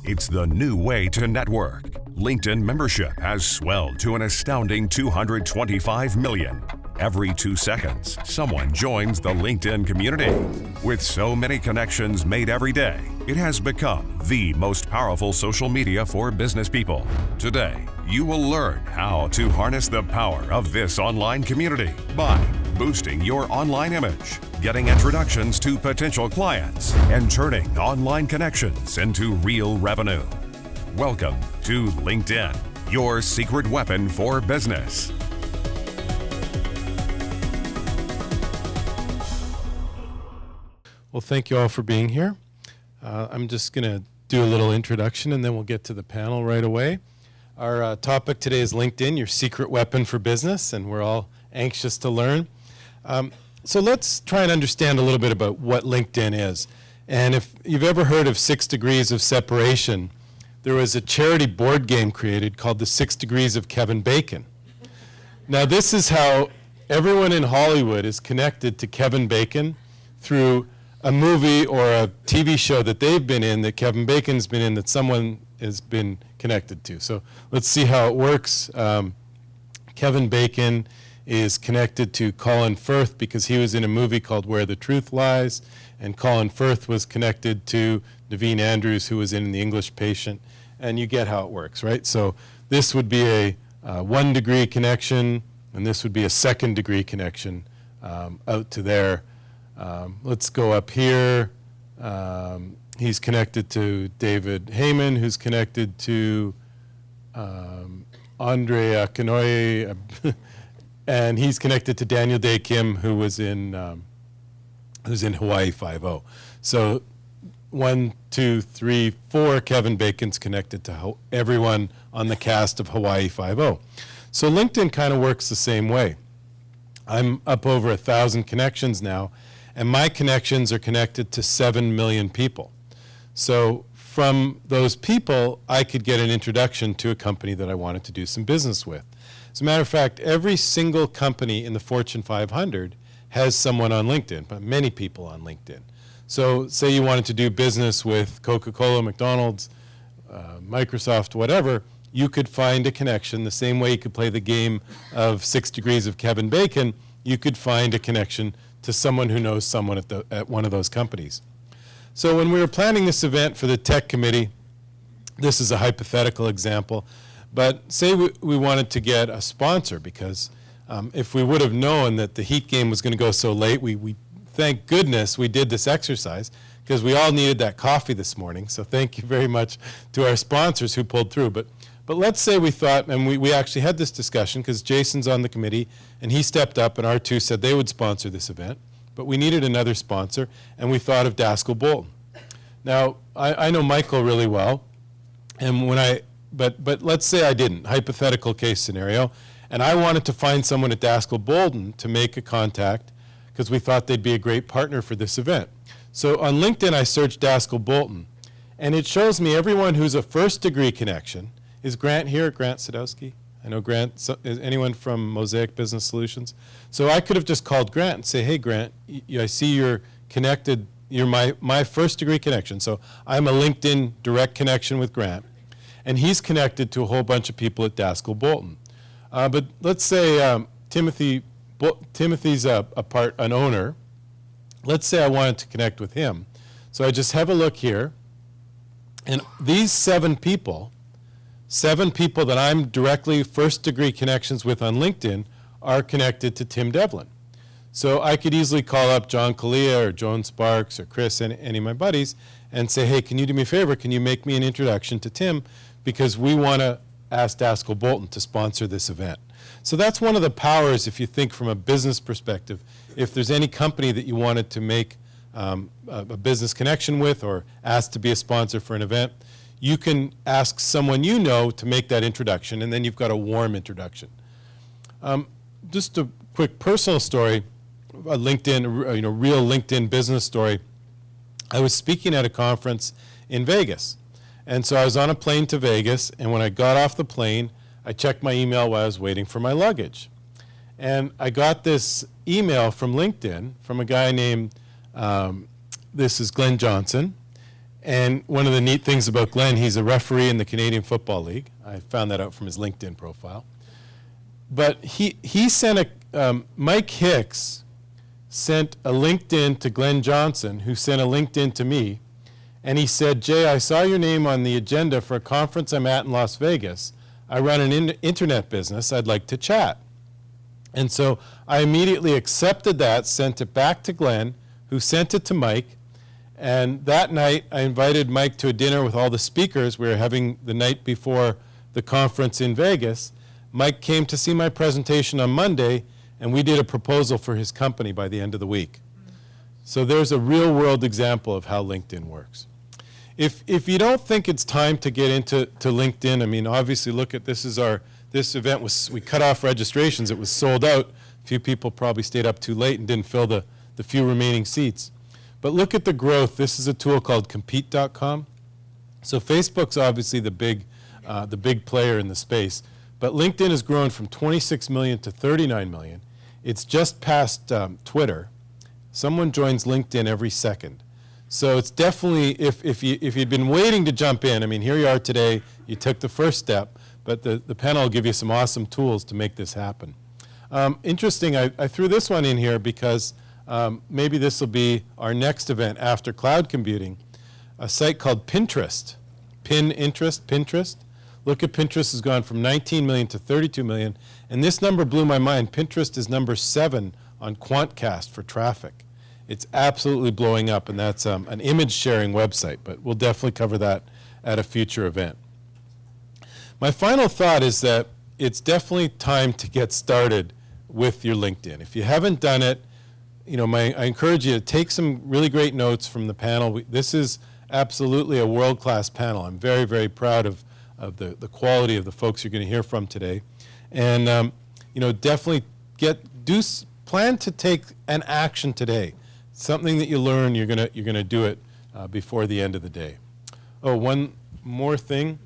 It's the new way to network. LinkedIn membership has swelled to an astounding 225 million. Every 2 seconds, someone joins the LinkedIn community. With so many connections made every day, it has become the most powerful social media for business people. Today, you will learn how to harness the power of this online community by boosting your online image, getting introductions to potential clients, and turning online connections into real revenue. Welcome to LinkedIn, your secret weapon for business. Well, thank you all for being here. I'm just going to do a little introduction and then we'll get to the panel right away. Our topic today is LinkedIn, your secret weapon for business, and we're all anxious to learn. So let's try and understand a little bit about what LinkedIn is. And if you've ever heard of 6 Degrees of Separation, there was a charity board game created called the 6 Degrees of Kevin Bacon. Now this is how everyone in Hollywood is connected to Kevin Bacon through a movie or a TV show that they've been in, that Kevin Bacon's been in, that someone has been connected to. So let's see how it works. Kevin Bacon is connected to Colin Firth because he was in a movie called Where the Truth Lies, and Colin Firth was connected to Naveen Andrews, who was in The English Patient, and you get how it works, right? So this would be a 1 degree connection, and this would be a 2nd degree connection out to there. Let's go up here. He's connected to David Heyman, who's connected to Andre Akinoye, and he's connected to Daniel Day Kim, who's in Hawaii Five-0. So 1, 2, 3, 4, Kevin Bacon's connected to everyone on the cast of Hawaii Five-0. So LinkedIn kind of works the same way. I'm up over 1,000 connections now, and my connections are connected to 7 million people. So from those people, I could get an introduction to a company that I wanted to do some business with. As a matter of fact, every single company in the Fortune 500 has someone on LinkedIn, but many people on LinkedIn. So say you wanted to do business with Coca-Cola, McDonald's, Microsoft, whatever, you could find a connection the same way you could play the game of 6 Degrees of Kevin Bacon. You could find a connection to someone who knows someone at one of those companies. So when we were planning this event for the tech committee, this is a hypothetical example, but say we wanted to get a sponsor because if we would have known that the Heat game was going to go so late, we thank goodness we did this exercise because we all needed that coffee this morning. So thank you very much to our sponsors who pulled through. But let's say we thought, and we actually had this discussion because Jason's on the committee and he stepped up and R2 said they would sponsor this event, but we needed another sponsor and we thought of Daskell Bolton. Now, I know Michael really well, and but let's say I didn't, hypothetical case scenario, and I wanted to find someone at Daskell Bolton to make a contact because we thought they'd be a great partner for this event. So on LinkedIn, I searched Daskell Bolton, and it shows me everyone who's a 1st degree connection. Is Grant here? Grant Sadowski? I know Grant. Is anyone from Mosaic Business Solutions? So I could have just called Grant and say, hey, Grant, I see you're connected. You're my 1st degree connection. So I'm a LinkedIn direct connection with Grant. And he's connected to a whole bunch of people at Daskell Bolton. But let's say Timothy's an owner. Let's say I wanted to connect with him. So I just have a look here. And these 7 people that I'm directly 1st degree connections with on LinkedIn are connected to Tim Devlin. So I could easily call up John Kalia or Joan Sparks or Chris, any of my buddies, and say, hey, can you do me a favor? Can you make me an introduction to Tim? Because we want to ask Daskell Bolton to sponsor this event. So that's one of the powers, if you think from a business perspective. If there's any company that you wanted to make a business connection with or ask to be a sponsor for an event, you can ask someone you know to make that introduction, and then you've got a warm introduction. Just a quick personal story, a LinkedIn, real LinkedIn business story. I was speaking at a conference in Vegas, and so I was on a plane to Vegas, and when I got off the plane, I checked my email while I was waiting for my luggage. And I got this email from LinkedIn from a guy named, this is Glenn Johnson, And one of the neat things about Glenn, he's a referee in the Canadian Football League. I found that out from his LinkedIn profile. But he sent Mike Hicks sent a LinkedIn to Glenn Johnson, who sent a LinkedIn to me. And he said, Jay, I saw your name on the agenda for a conference I'm at in Las Vegas. I run an internet business. I'd like to chat. And so I immediately accepted that, sent it back to Glenn, who sent it to Mike. And that night, I invited Mike to a dinner with all the speakers. We were having the night before the conference in Vegas. Mike came to see my presentation on Monday, and we did a proposal for his company by the end of the week. So there's a real-world example of how LinkedIn works. If you don't think it's time to get into LinkedIn, I mean, obviously, look at this event we cut off registrations. It was sold out. A few people probably stayed up too late and didn't fill the few remaining seats. But look at the growth. This is a tool called compete.com. So Facebook's obviously the big player in the space. But LinkedIn has grown from 26 million to 39 million. It's just past Twitter. Someone joins LinkedIn every second. So it's definitely, if you'd been waiting to jump in, I mean, here you are today, you took the first step, but the panel will give you some awesome tools to make this happen. Interesting, I threw this one in here because maybe this will be our next event after cloud computing, a site called Pinterest. Pinterest. Look at Pinterest has gone from 19 million to 32 million, and this number blew my mind. Pinterest is number 7 on Quantcast for traffic. It's absolutely blowing up, and that's an image sharing website, but we'll definitely cover that at a future event. My final thought is that it's definitely time to get started with your LinkedIn. If you haven't done it, I encourage you to take some really great notes from the panel. This is absolutely a world-class panel. I'm very, very proud of the quality of the folks you're going to hear from today. And definitely plan to take an action today. Something that you learn, you're gonna do it before the end of the day. Oh, one more thing.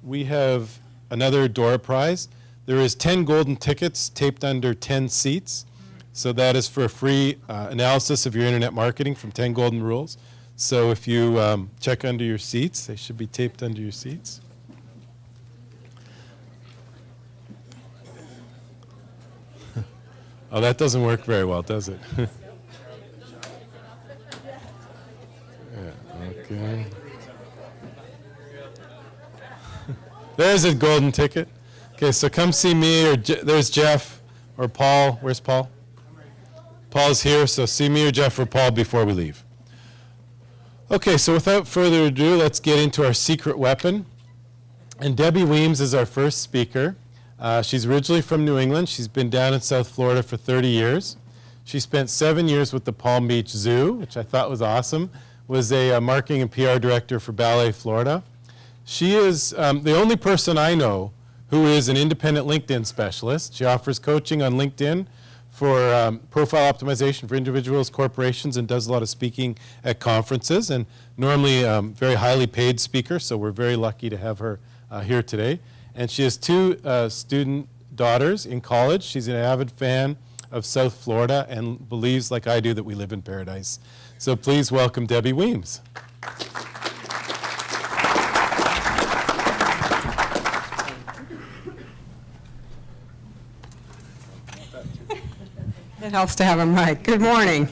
We have another Dora Prize. There is 10 golden tickets taped under 10 seats. So that is for a free analysis of your internet marketing from 10 Golden Rules. So if you check under your seats, they should be taped under your seats. Oh, that doesn't work very well, does it? Okay. There's a golden ticket. Okay, so come see me, or there's Jeff or Paul. Where's Paul? Paul's here, so see me or Jeff or Paul before we leave. Okay, so without further ado, let's get into our secret weapon. And Debbie Weems is our first speaker. She's originally from New England. She's been down in South Florida for 30 years. She spent 7 years with the Palm Beach Zoo, which I thought was awesome. Was a marketing and PR director for Ballet Florida. She is the only person I know who is an independent LinkedIn specialist. She offers coaching on LinkedIn for profile optimization for individuals, corporations, and does a lot of speaking at conferences, and normally very highly paid speaker, so we're very lucky to have her here today. And she has 2 student daughters in college. She's an avid fan of South Florida and believes, like I do, that we live in paradise. So please welcome Debbie Weems. It helps to have a mic. Good morning.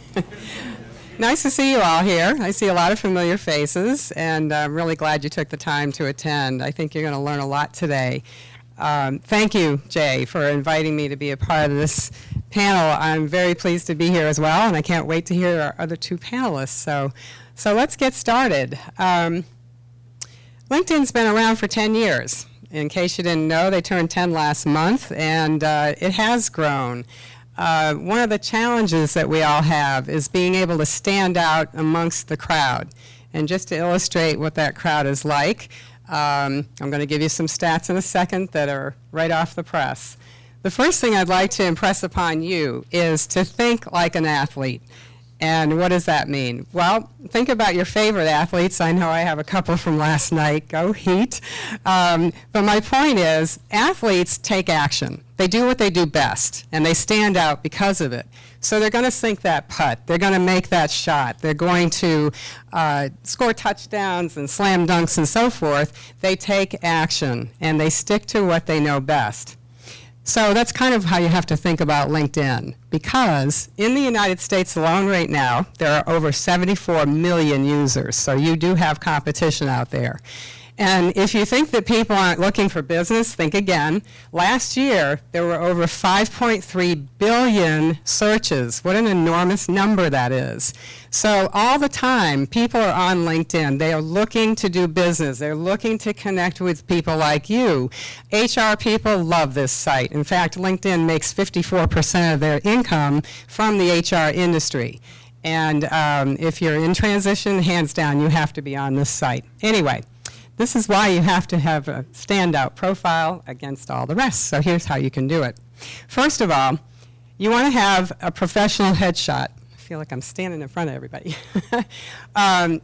Nice to see you all here. I see a lot of familiar faces, and I'm really glad you took the time to attend. I think you're going to learn a lot today. Thank you, Jay, for inviting me to be a part of this panel. I'm very pleased to be here as well, and I can't wait to hear our other 2 panelists. So let's get started. LinkedIn's been around for 10 years. In case you didn't know, they turned 10 last month, and it has grown. One of the challenges that we all have is being able to stand out amongst the crowd. And just to illustrate what that crowd is like, I'm going to give you some stats in a second that are right off the press. The first thing I'd like to impress upon you is to think like an athlete. And what does that mean? Well, think about your favorite athletes. I know I have a couple from last night. Go Heat. But my point is, athletes take action. They do what they do best, and they stand out because of it. So they're going to sink that putt. They're going to make that shot. They're going to score touchdowns and slam dunks and so forth. They take action, and they stick to what they know best. So that's kind of how you have to think about LinkedIn, because in the United States alone right now, there are over 74 million users, so you do have competition out there. And if you think that people aren't looking for business, think again. Last year, there were over 5.3 billion searches. What an enormous number that is. So all the time, people are on LinkedIn. They are looking to do business. They're looking to connect with people like you. HR people love this site. In fact, LinkedIn makes 54% of their income from the HR industry. And if you're in transition, hands down, you have to be on this site. Anyway. This is why you have to have a standout profile against all the rest. So here's how you can do it. First of all, you want to have a professional headshot. I feel like I'm standing in front of everybody.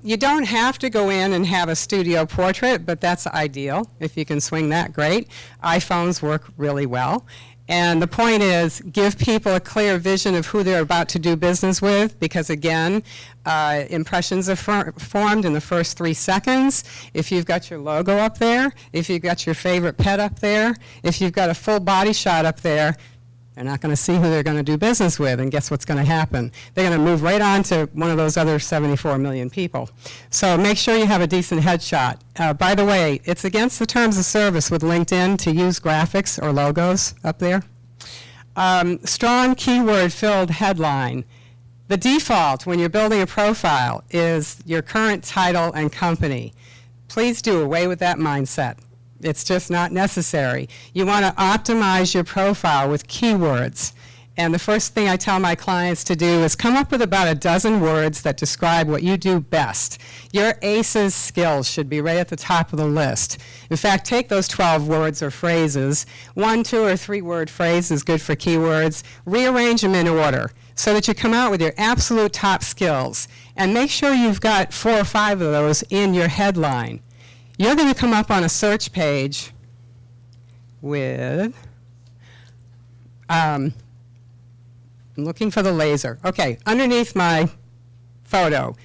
You don't have to go in and have a studio portrait, but that's ideal. If you can swing that, great. iPhones work really well. And the point is, give people a clear vision of who they're about to do business with, because again, impressions are formed in the first 3 seconds. If you've got your logo up there, if you've got your favorite pet up there, if you've got a full body shot up there, they're not going to see who they're going to do business with, and guess what's going to happen? They're going to move right on to one of those other 74 million people. So make sure you have a decent headshot. By the way, it's against the terms of service with LinkedIn to use graphics or logos up there. Strong keyword-filled headline. The default when you're building a profile is your current title and company. Please do away with that mindset. It's just not necessary. You want to optimize your profile with keywords. And the first thing I tell my clients to do is come up with about a dozen words that describe what you do best. Your ACEs skills should be right at the top of the list. In fact, take those 12 words or phrases, 1, 2, or 3 word phrase is good for keywords, rearrange them in order so that you come out with your absolute top skills. And make sure you've got 4 or 5 of those in your headline. You're going to come up on a search page with, I'm looking for the laser. Okay, underneath my photo,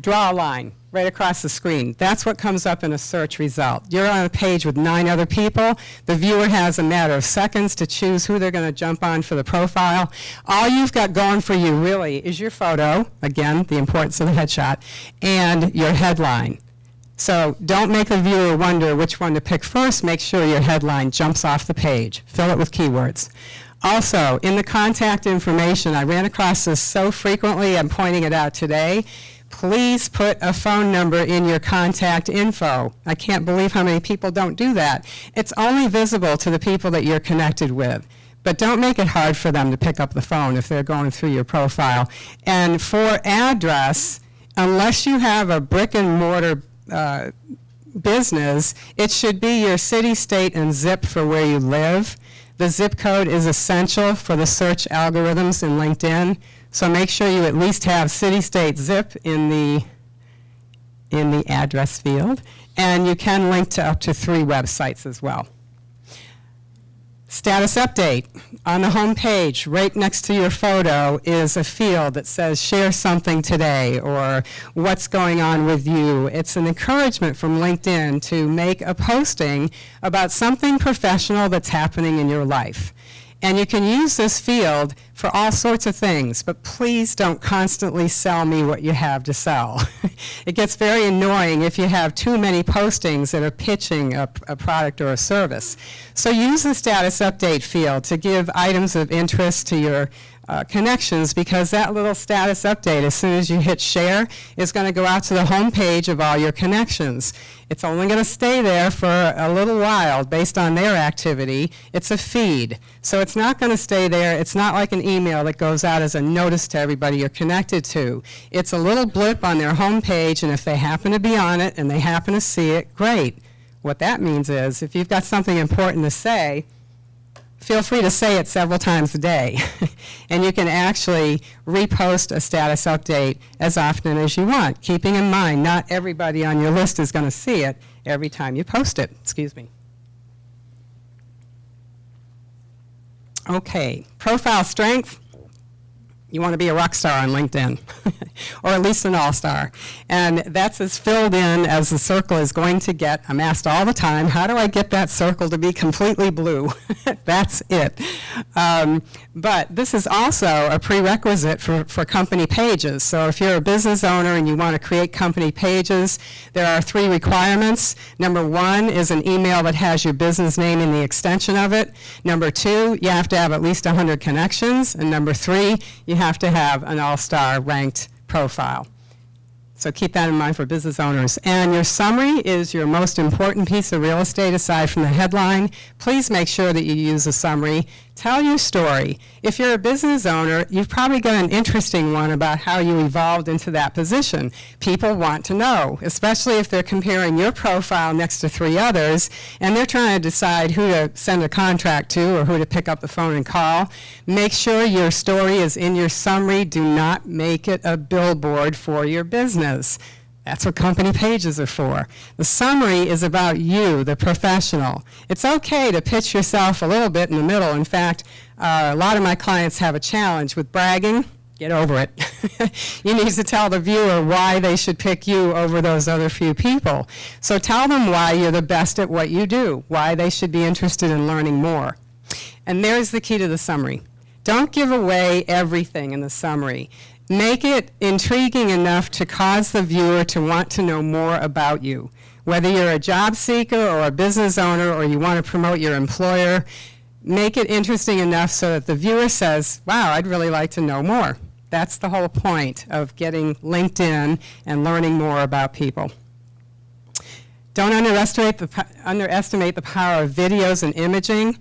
draw a line right across the screen. That's what comes up in a search result. You're on a page with 9 other people. The viewer has a matter of seconds to choose who they're going to jump on for the profile. All you've got going for you really is your photo, again, the importance of the headshot, and your headline. So don't make the viewer wonder which one to pick first. Make sure your headline jumps off the page. Fill it with keywords. Also, in the contact information, I ran across this so frequently, I'm pointing it out today. Please put a phone number in your contact info. I can't believe how many people don't do that. It's only visible to the people that you're connected with. But don't make it hard for them to pick up the phone if they're going through your profile. And for address, unless you have a brick and mortar business, it should be your city, state, and zip for where you live. The zip code is essential for the search algorithms in LinkedIn, so make sure you at least have city, state, zip in the address field, and you can link to up to 3 websites as well. Status update. On the home page, right next to your photo, is a field that says share something today or what's going on with you. It's an encouragement from LinkedIn to make a posting about something professional that's happening in your life. And you can use this field for all sorts of things, but please don't constantly sell me what you have to sell. It gets very annoying if you have too many postings that are pitching a product or a service. So use the status update field to give items of interest to your connections, because that little status update, as soon as you hit share, is going to go out to the home page of all your connections. It's only going to stay there for a little while based on their activity. It's a feed, so it's not going to stay there. It's not like an email that goes out as a notice to everybody you're connected to. It's a little blip on their home page, and if they happen to be on it and they happen to see it, great. What that means is if you've got something important to say, feel free to say it several times a day. And you can actually repost a status update as often as you want, keeping in mind not everybody on your list is going to see it every time you post it. Excuse me. Okay, profile strength. You want to be a rock star on LinkedIn, or at least an all-star. And that's as filled in as the circle is going to get. I'm asked all the time, how do I get that circle to be completely blue? That's it. But this is also a prerequisite for company pages. So if you're a business owner and you want to create company pages, there are 3 requirements. Number 1 is an email that has your business name and the extension of it. Number 2, you have to have at least 100 connections. And number 3, you have to have an all-star ranked profile. So keep that in mind for business owners. And your summary is your most important piece of real estate aside from the headline. Please make sure that you use a summary. Tell your story. If you're a business owner, you've probably got an interesting one about how you evolved into that position. People want to know, especially if they're comparing your profile next to 3 others, and they're trying to decide who to send a contract to or who to pick up the phone and call. Make sure your story is in your summary. Do not make it a billboard for your business. That's what company pages are for. The summary is about you, the professional. It's okay to pitch yourself a little bit in the middle. In fact, a lot of my clients have a challenge with bragging. Get over it. You need to tell the viewer why they should pick you over those other few people. So tell them why you're the best at what you do, why they should be interested in learning more. And there's the key to the summary. Don't give away everything in the summary. Make it intriguing enough to cause the viewer to want to know more about you. Whether you're a job seeker or a business owner or you want to promote your employer, make it interesting enough so that the viewer says, wow, I'd really like to know more. That's the whole point of getting LinkedIn and learning more about people. Don't underestimate the power of videos and imaging.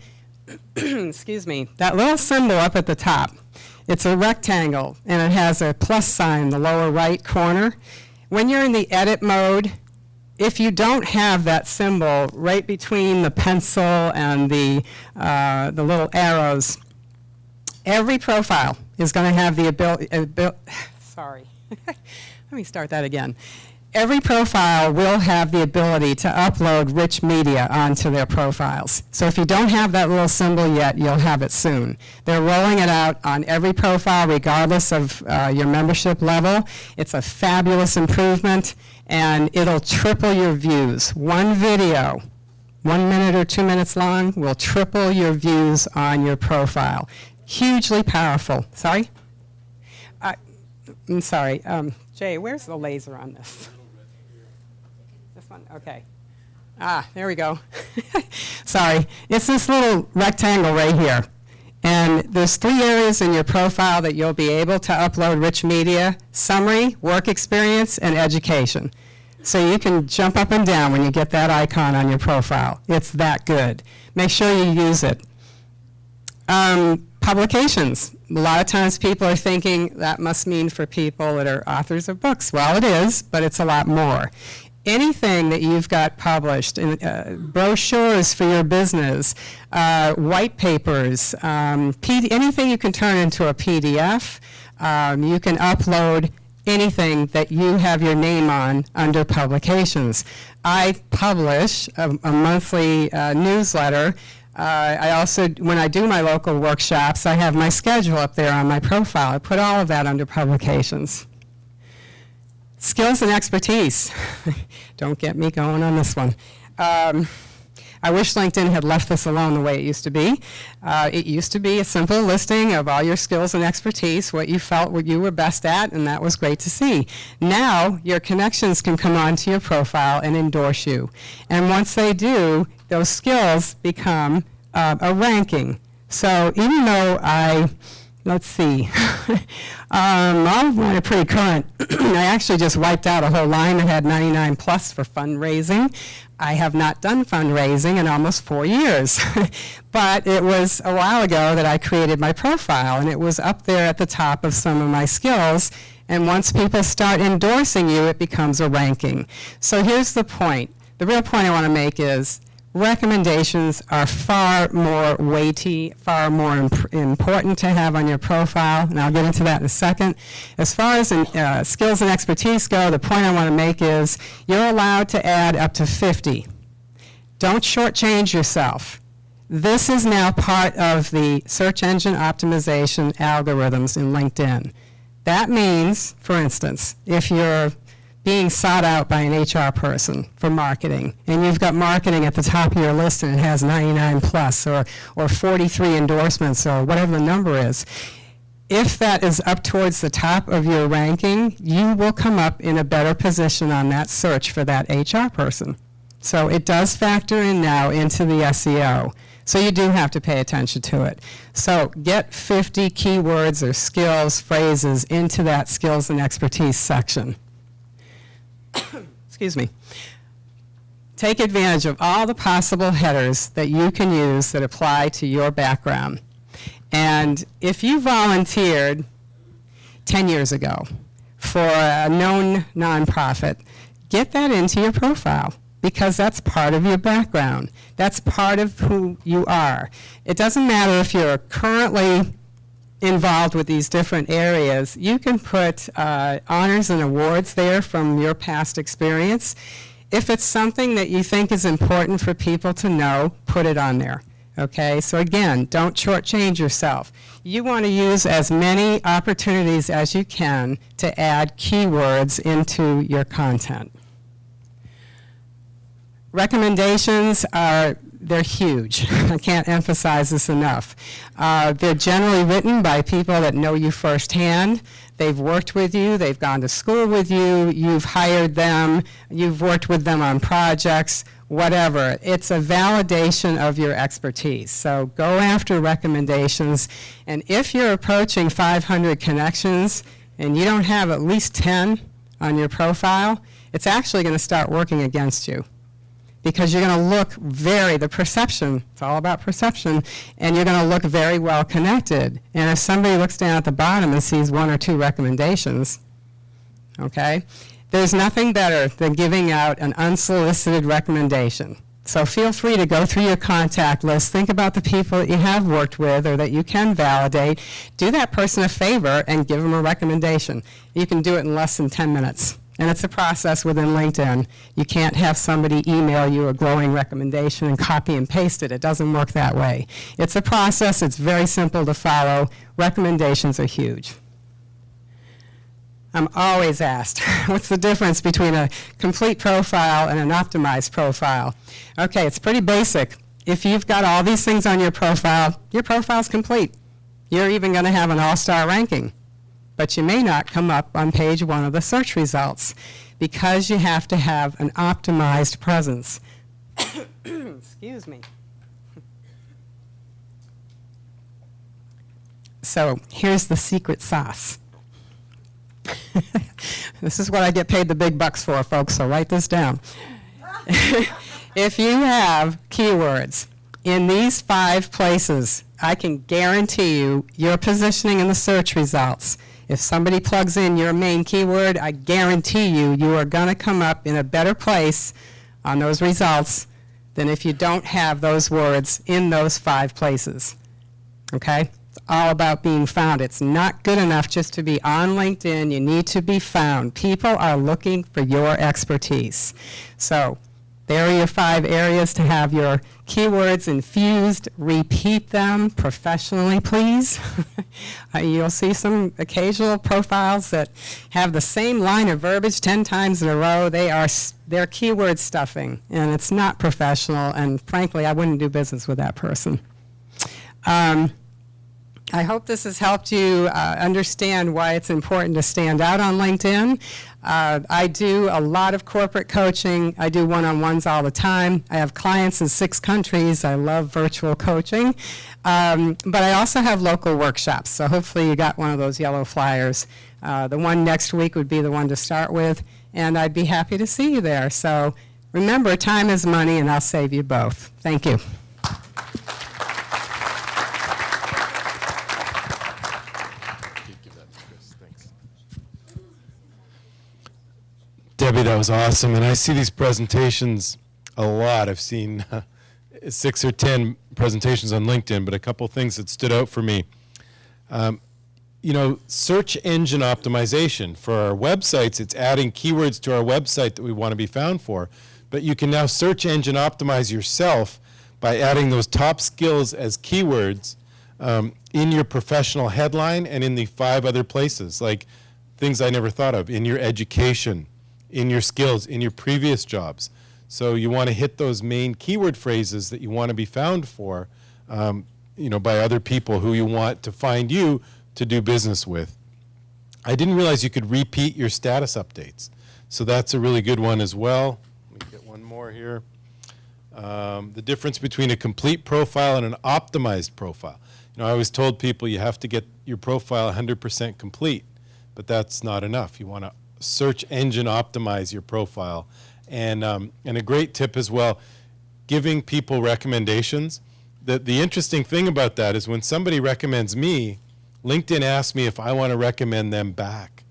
Excuse me. That little symbol up at the top, it's a rectangle, and it has a plus sign in the lower right corner. When you're in the edit mode, if you don't have that symbol right between the pencil and the little arrows, every profile is going to have the ability, sorry, let me start that again. Every profile will have the ability to upload rich media onto their profiles. So if you don't have that little symbol yet, you'll have it soon. They're rolling it out on every profile regardless of your membership level. It's a fabulous improvement, and it'll triple your views. One video, 1 minute or 2 minutes long, will triple your views on your profile. Hugely powerful. Sorry? I'm sorry. Jay, where's the laser on this? This one? Okay. Ah, there we go. Sorry. It's this little rectangle right here. And there's 3 areas in your profile that you'll be able to upload rich media: summary, work experience, and education. So you can jump up and down when you get that icon on your profile. It's that good. Make sure you use it. Publications. A lot of times people are thinking that must mean for people that are authors of books. Well, it is, but it's a lot more. Anything that you've got published, brochures for your business, white papers, anything you can turn into a PDF, you can upload anything that you have your name on under publications. I publish a monthly newsletter. I also, when I do my local workshops, I have my schedule up there on my profile. I put all of that under publications. Skills and expertise. Don't get me going on this one. I wish LinkedIn had left this alone the way it used to be. It used to be a simple listing of all your skills and expertise, what you felt what you were best at, and that was great to see. Now, your connections can come onto your profile and endorse you. And once they do, those skills become a ranking. So even though let's see, all of mine are pretty current. I actually just wiped out a whole line that had 99 plus for fundraising. I have not done fundraising in almost 4 years. But it was a while ago that I created my profile, and it was up there at the top of some of my skills. And once people start endorsing you, it becomes a ranking. So here's the point. The real point I want to make is recommendations are far more weighty, far more important to have on your profile, and I'll get into that in a second. As far as skills and expertise go, the point I want to make is you're allowed to add up to 50. Don't shortchange yourself. This is now part of the search engine optimization algorithms in LinkedIn. That means, for instance, if you're being sought out by an HR person for marketing, and you've got marketing at the top of your list and it has 99 plus or 43 endorsements or whatever the number is, if that is up towards the top of your ranking, you will come up in a better position on that search for that HR person. So it does factor in now into the SEO. So you do have to pay attention to it. So get 50 keywords or skills, phrases into that skills and expertise section. Excuse me. Take advantage of all the possible headers that you can use that apply to your background. And if you volunteered 10 years ago for a known nonprofit, get that into your profile, because that's part of your background. That's part of who you are. It doesn't matter if you're currently involved with these different areas. You can put honors and awards there from your past experience. If it's something that you think is important for people to know, put it on there. Okay, so again, don't shortchange yourself. You want to use as many opportunities as you can to add keywords into your content. Recommendations they're huge. I can't emphasize this enough. They're generally written by people that know you firsthand. They've worked with you, they've gone to school with you, you've hired them, you've worked with them on projects, whatever. It's a validation of your expertise. So go after recommendations, and if you're approaching 500 connections and you don't have at least 10 on your profile, it's actually going to start working against you, because you're going to look the perception, it's all about perception, and you're going to look very well connected. And if somebody looks down at the bottom and sees 1 or 2 recommendations, okay, there's nothing better than giving out an unsolicited recommendation. So feel free to go through your contact list, think about the people that you have worked with or that you can validate, do that person a favor and give them a recommendation. You can do it in less than 10 minutes. And it's a process within LinkedIn. You can't have somebody email you a glowing recommendation and copy and paste it. It doesn't work that way. It's a process. It's very simple to follow. Recommendations are huge. I'm always asked, what's the difference between a complete profile and an optimized profile? Okay, it's pretty basic. If you've got all these things on your profile's complete. You're even going to have an all-star ranking. But you may not come up on page 1 of the search results, because you have to have an optimized presence. Excuse me. So here's the secret sauce. This is what I get paid the big bucks for, folks, so write this down. If you have keywords in these 5 places, I can guarantee you your positioning in the search results. If somebody plugs in your main keyword, I guarantee you are going to come up in a better place on those results than if you don't have those words in those 5 places. Okay? It's all about being found. It's not good enough just to be on LinkedIn. You need to be found. People are looking for your expertise. So there are your 5 areas to have your keywords infused. Repeat them professionally, please. You'll see some occasional profiles that have the same line of verbiage 10 times in a row. They're keyword stuffing, and it's not professional, and frankly, I wouldn't do business with that person. I hope this has helped you understand why it's important to stand out on LinkedIn. I do a lot of corporate coaching. I do one-on-ones all the time. I have clients in 6 countries. I love virtual coaching. But I also have local workshops, so hopefully you got one of those yellow flyers. The one next week would be the one to start with, and I'd be happy to see you there. So remember, time is money, and I'll save you both. Thank you. Debbie, that was awesome. And I see these presentations a lot. I've seen 6 or 10 presentations on LinkedIn, but a couple things that stood out for me. Search engine optimization. For our websites, it's adding keywords to our website that we want to be found for. But you can now search engine optimize yourself by adding those top skills as keywords in your professional headline and in the 5 other places, like things I never thought of, in your education, in your skills, in your previous jobs. So you want to hit those main keyword phrases that you want to be found for, by other people who you want to find you to do business with. I didn't realize you could repeat your status updates. So that's a really good one as well. Let me get one more here. The difference between a complete profile and an optimized profile. I always told people you have to get your profile 100% complete, but that's not enough. You want to search engine optimize your profile. And a great tip as well, giving people recommendations. The interesting thing about that is when somebody recommends me, LinkedIn asks me if I want to recommend them back.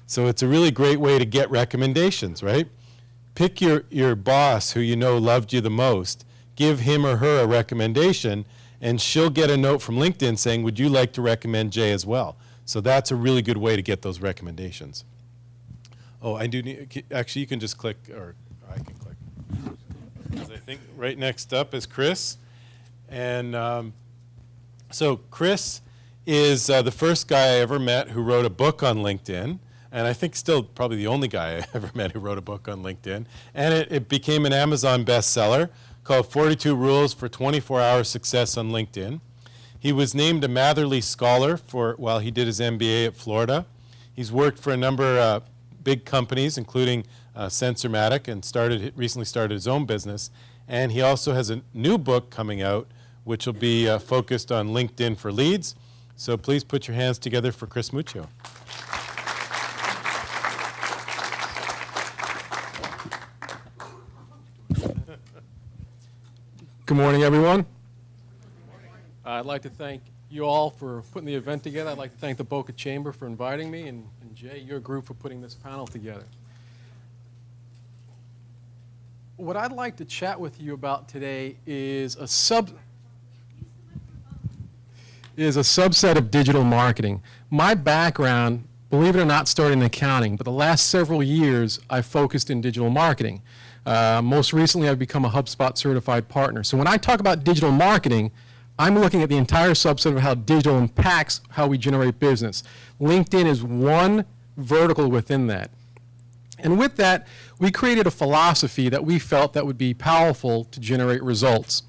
So it's a really great way to get recommendations, right? Pick your boss who you know loved you the most, give him or her a recommendation, and she'll get a note from LinkedIn saying, would you like to recommend Jay as well? So that's a really good way to get those recommendations. Oh, I do need, actually you can just click, or I can click. Because I think right next up is Chris. And so Chris is the first guy I ever met who wrote a book on LinkedIn. And I think still probably the only guy I ever met who wrote a book on LinkedIn. And it became an Amazon bestseller called 42 Rules for 24-Hour Success on LinkedIn. He was named a Matherly Scholar while he did his MBA at Florida. He's worked for a number of big companies, including Sensormatic, and recently started his own business. And he also has a new book coming out, which will be focused on LinkedIn for leads. So please put your hands together for Chris Muccio. Good morning, everyone. I'd like to thank you all for putting the event together. I'd like to thank the Boca Chamber for inviting me, and Jay, your group, for putting this panel together. What I'd like to chat with you about today is a subset of digital marketing. My background, believe it or not, started in accounting, but the last several years I've focused in digital marketing. Most recently, I've become a HubSpot certified partner. So when I talk about digital marketing, I'm looking at the entire subset of how digital impacts how we generate business. LinkedIn is one vertical within that. And with that, we created a philosophy that we felt that would be powerful to generate results.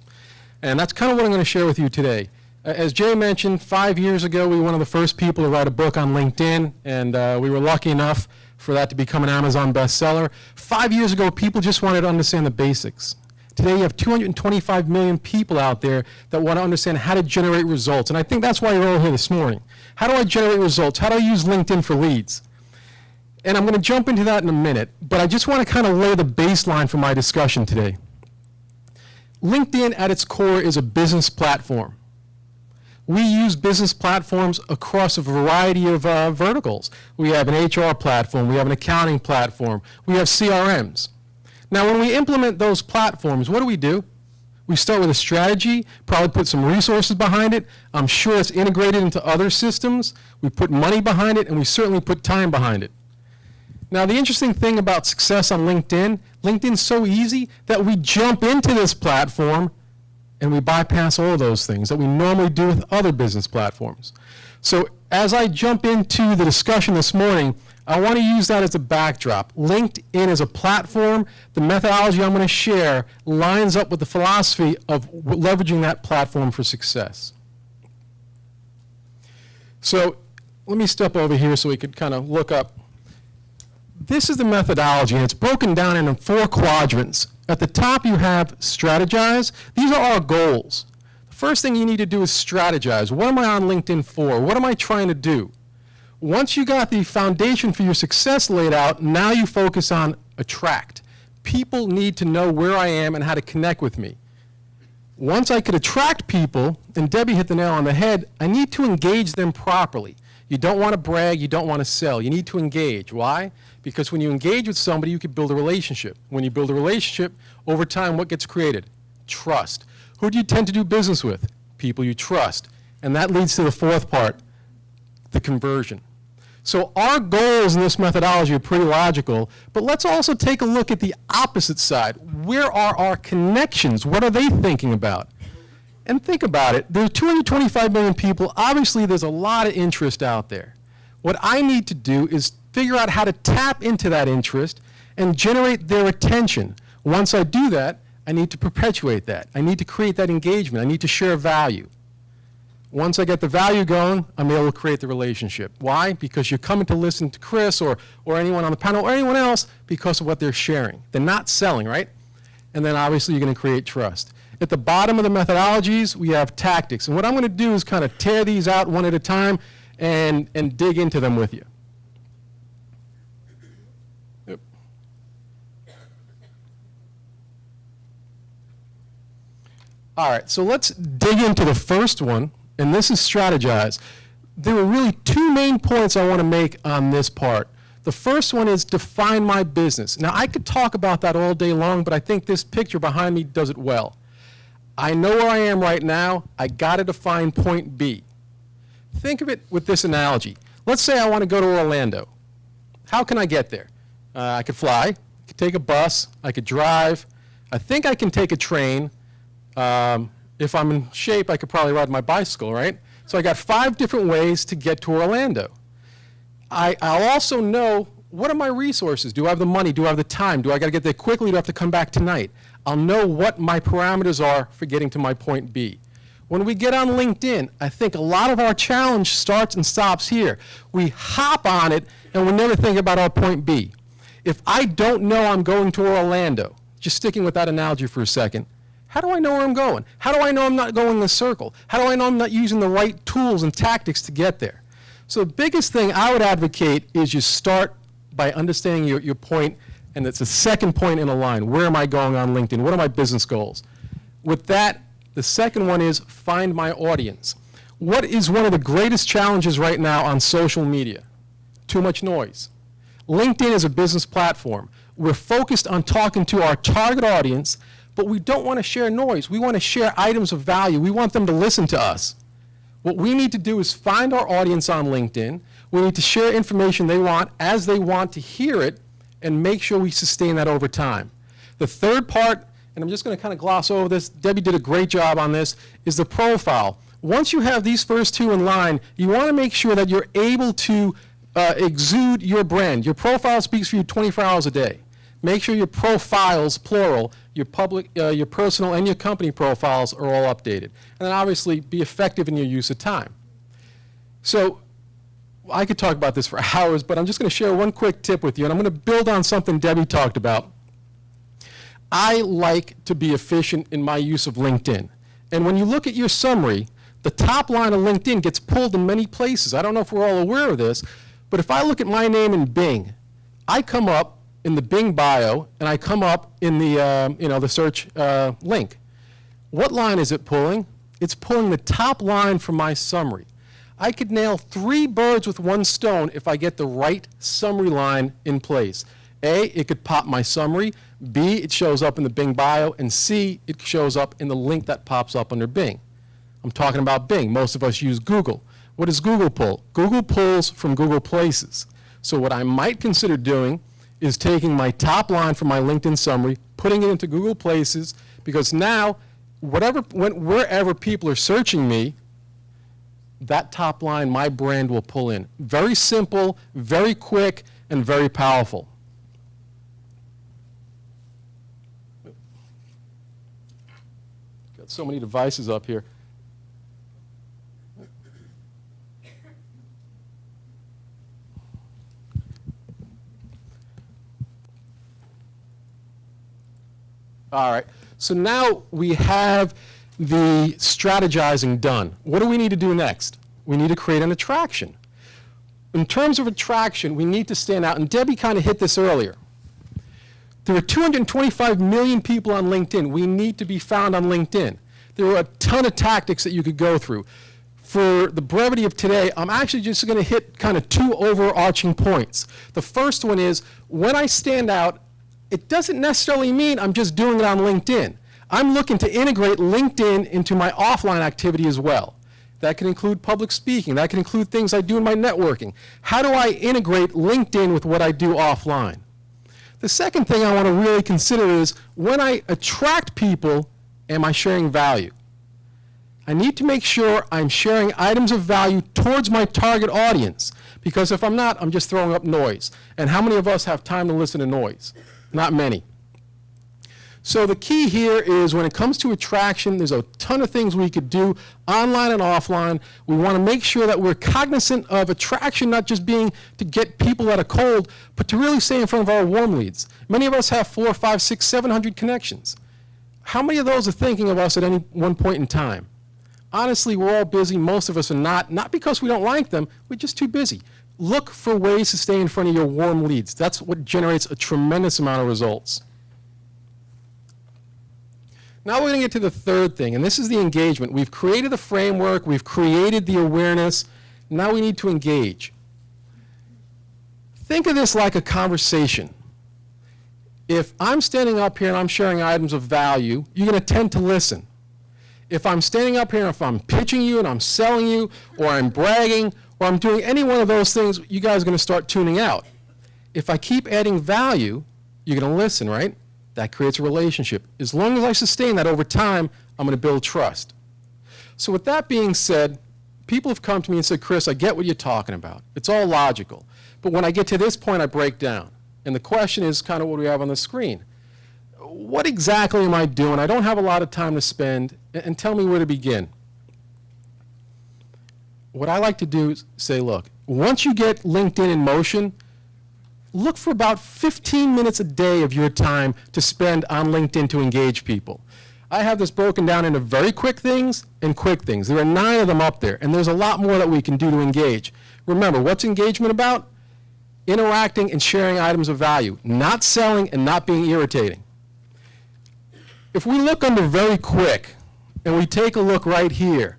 And that's kind of what I'm going to share with you today. As Jay mentioned, 5 years ago, we were one of the first people to write a book on LinkedIn, and we were lucky enough for that to become an Amazon bestseller. 5 years ago, people just wanted to understand the basics. Today, you have 225 million people out there that want to understand how to generate results, and I think that's why you're all here this morning. How do I generate results? How do I use LinkedIn for leads? And I'm going to jump into that in a minute, but I just want to kind of lay the baseline for my discussion today. LinkedIn, at its core, is a business platform. We use business platforms across a variety of verticals. We have an HR platform, we have an accounting platform, we have CRMs. Now, when we implement those platforms, what do? We start with a strategy, probably put some resources behind it. I'm sure it's integrated into other systems. We put money behind it, and we certainly put time behind it. Now, the interesting thing about success on LinkedIn, LinkedIn's so easy that we jump into this platform and we bypass all of those things that we normally do with other business platforms. So as I jump into the discussion this morning, I want to use that as a backdrop. LinkedIn is a platform. The methodology I'm going to share lines up with the philosophy of leveraging that platform for success. So let me step over here so we could kind of look up. This is the methodology, and it's broken down into 4 quadrants. At the top, you have strategize. These are our goals. The first thing you need to do is strategize. What am I on LinkedIn for? What am I trying to do? Once you got the foundation for your success laid out, now you focus on attract. People need to know where I am and how to connect with me. Once I could attract people, and Debbie hit the nail on the head, I need to engage them properly. You don't want to brag, you don't want to sell. You need to engage. Why? Because when you engage with somebody, you can build a relationship. When you build a relationship, over time, what gets created? Trust. Who do you tend to do business with? People you trust. And that leads to the 4th part, the conversion. So our goals in this methodology are pretty logical, but let's also take a look at the opposite side. Where are our connections? What are they thinking about? And think about it. There's 225 million people. Obviously, there's a lot of interest out there. What I need to do is figure out how to tap into that interest and generate their attention. Once I do that, I need to perpetuate that. I need to create that engagement. I need to share value. Once I get the value going, I'm able to create the relationship. Why? Because you're coming to listen to Chris or anyone on the panel or anyone else because of what they're sharing. They're not selling, right? And then obviously you're going to create trust. At the bottom of the methodologies, we have tactics. And what I'm going to do is kind of tear these out one at a time and dig into them with you. Yep. All right, so let's dig into the first one, and this is strategize. There are really two main points I want to make on this part. The first one is define my business. Now, I could talk about that all day long, but I think this picture behind me does it well. I know where I am right now. I got to define point B. Think of it with this analogy. Let's say I want to go to Orlando. How can I get there? I could fly, I could take a bus, I could drive. I think I can take a train. If I'm in shape, I could probably ride my bicycle, right? So I got 5 different ways to get to Orlando. I'll also know, what are my resources? Do I have the money? Do I have the time? Do I got to get there quickly? Do I have to come back tonight? I'll know what my parameters are for getting to my point B. When we get on LinkedIn, I think a lot of our challenge starts and stops here. We hop on it and we never think about our point B. If I don't know I'm going to Orlando, just sticking with that analogy for a second, how do I know where I'm going? How do I know I'm not going in the circle? How do I know I'm not using the right tools and tactics to get there? So the biggest thing I would advocate is you start by understanding your point, and it's the second point in a line. Where am I going on LinkedIn? What are my business goals? With that, the second one is find my audience. What is one of the greatest challenges right now on social media? Too much noise. LinkedIn is a business platform. We're focused on talking to our target audience, but we don't want to share noise. We want to share items of value. We want them to listen to us. What we need to do is find our audience on LinkedIn. We need to share information they want as they want to hear it and make sure we sustain that over time. The third part, and I'm just going to kind of gloss over this, Debbie did a great job on this, is the profile. Once you have these first two in line, you want to make sure that you're able to exude your brand. Your profile speaks for you 24 hours a day. Make sure your profiles, plural, your public, your personal and your company profiles are all updated. And then obviously be effective in your use of time. So I could talk about this for hours, but I'm just going to share one quick tip with you, and I'm going to build on something Debbie talked about. I like to be efficient in my use of LinkedIn. And when you look at your summary, the top line of LinkedIn gets pulled in many places. I don't know if we're all aware of this, but if I look at my name in Bing, I come up in the Bing bio, and I come up in the, the search link. What line is it pulling? It's pulling the top line from my summary. I could nail 3 birds with one stone if I get the right summary line in place. A, it could pop my summary. B, it shows up in the Bing bio. And C, it shows up in the link that pops up under Bing. I'm talking about Bing. Most of us use Google. What does Google pull? Google pulls from Google Places. So what I might consider doing is taking my top line from my LinkedIn summary, putting it into Google Places, because now, wherever people are searching me, that top line, my brand will pull in. Very simple, very quick, and very powerful. Got so many devices up here. All right, so now we have the strategizing done. What do we need to do next? We need to create an attraction. In terms of attraction, we need to stand out, and Debbie kind of hit this earlier. There are 225 million people on LinkedIn. We need to be found on LinkedIn. There are a ton of tactics that you could go through. For the brevity of today, I'm actually just going to hit kind of 2 overarching points. The first one is, when I stand out, it doesn't necessarily mean I'm just doing it on LinkedIn. I'm looking to integrate LinkedIn into my offline activity as well. That can include public speaking. That can include things I do in my networking. How do I integrate LinkedIn with what I do offline? The second thing I want to really consider is when I attract people, am I sharing value? I need to make sure I'm sharing items of value towards my target audience, because if I'm not, I'm just throwing up noise. And how many of us have time to listen to noise? Not many. So the key here is when it comes to attraction, there's a ton of things we could do online and offline. We want to make sure that we're cognizant of attraction, not just being to get people that are cold, but to really stay in front of our warm leads. Many of us have 400, 500, 600, 700 connections. How many of those are thinking of us at any one point in time? Honestly, we're all busy. Most of us are not because we don't like them, we're just too busy. Look for ways to stay in front of your warm leads. That's what generates a tremendous amount of results. Now we're going to get to the third thing, and this is the engagement. We've created the framework, we've created the awareness, now we need to engage. Think of this like a conversation. If I'm standing up here and I'm sharing items of value, you're going to tend to listen. If I'm standing up here and if I'm pitching you and I'm selling you, or I'm bragging, or I'm doing any one of those things, you guys are going to start tuning out. If I keep adding value, you're going to listen, right? That creates a relationship. As long as I sustain that over time, I'm going to build trust. So with that being said, people have come to me and said, Chris, I get what you're talking about. It's all logical. But when I get to this point, I break down. And the question is kind of what we have on the screen. What exactly am I doing? I don't have a lot of time to spend, and tell me where to begin. What I like to do is say, look, once you get LinkedIn in motion, look for about 15 minutes a day of your time to spend on LinkedIn to engage people. I have this broken down into very quick things and quick things. There are 9 of them up there, and there's a lot more that we can do to engage. Remember, what's engagement about? Interacting and sharing items of value, not selling and not being irritating. If we look under very quick, and we take a look right here,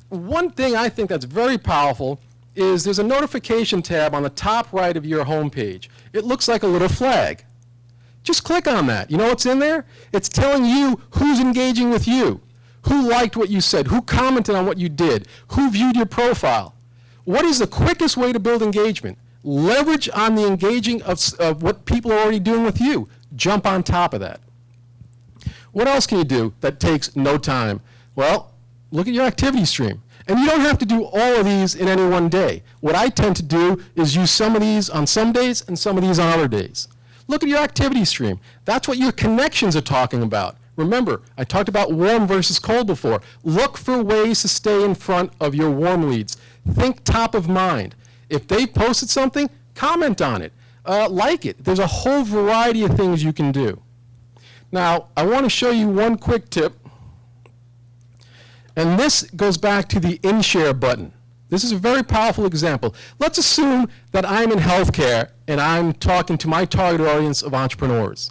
one thing I think that's very powerful is there's a notification tab on the top right of your home page. It looks like a little flag. Just click on that. You know what's in there? It's telling you who's engaging with you, who liked what you said, who commented on what you did, who viewed your profile. What is the quickest way to build engagement? Leverage on the engaging of what people are already doing with you. Jump on top of that. What else can you do that takes no time? Well, look at your activity stream. And you don't have to do all of these in any one day. What I tend to do is use some of these on some days and some of these on other days. Look at your activity stream. That's what your connections are talking about. Remember, I talked about warm versus cold before. Look for ways to stay in front of your warm leads. Think top of mind. If they've posted something, comment on it. Like it. There's a whole variety of things you can do. Now, I want to show you one quick tip. And this goes back to the in-share button. This is a very powerful example. Let's assume that I'm in healthcare and I'm talking to my target audience of entrepreneurs.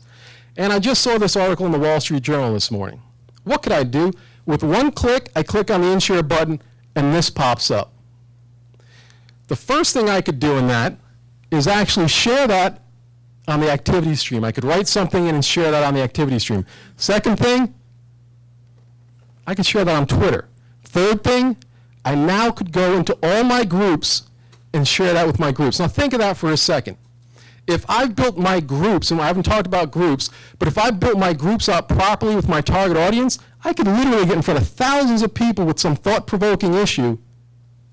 And I just saw this article in the Wall Street Journal this morning. What could I do? With one click, I click on the in-share button and this pops up. The first thing I could do in that is actually share that on the activity stream. I could write something in and share that on the activity stream. Second thing, I could share that on Twitter. Third thing, I now could go into all my groups and share that with my groups. Now think of that for a second. If I've built my groups, and I haven't talked about groups, but if I've built my groups out properly with my target audience, I could literally get in front of thousands of people with some thought-provoking issue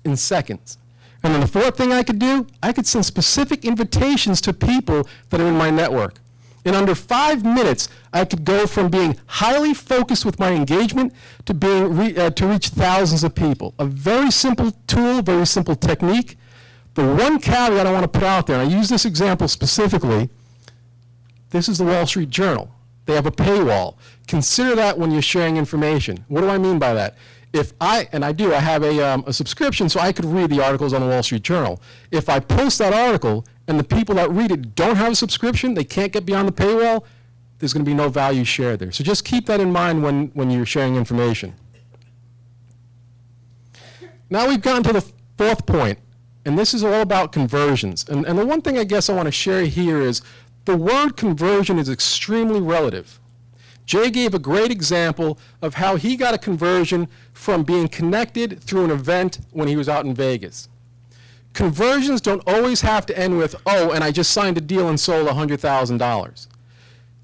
in seconds. And then the fourth thing I could do, I could send specific invitations to people that are in my network. In under 5 minutes, I could go from being highly focused with my engagement to being to reach thousands of people. A very simple tool, very simple technique. The one caveat I want to put out there, and I use this example specifically, this is the Wall Street Journal. They have a paywall. Consider that when you're sharing information. What do I mean by that? If I have a subscription so I could read the articles on the Wall Street Journal. If I post that article and the people that read it don't have a subscription, they can't get beyond the paywall, there's going to be no value shared there. So just keep that in mind when you're sharing information. Now we've gotten to the fourth point, and this is all about conversions. And the one thing I guess I want to share here is the word conversion is extremely relative. Jay gave a great example of how he got a conversion from being connected through an event when he was out in Vegas. Conversions don't always have to end with, oh, and I just signed a deal and sold $100,000.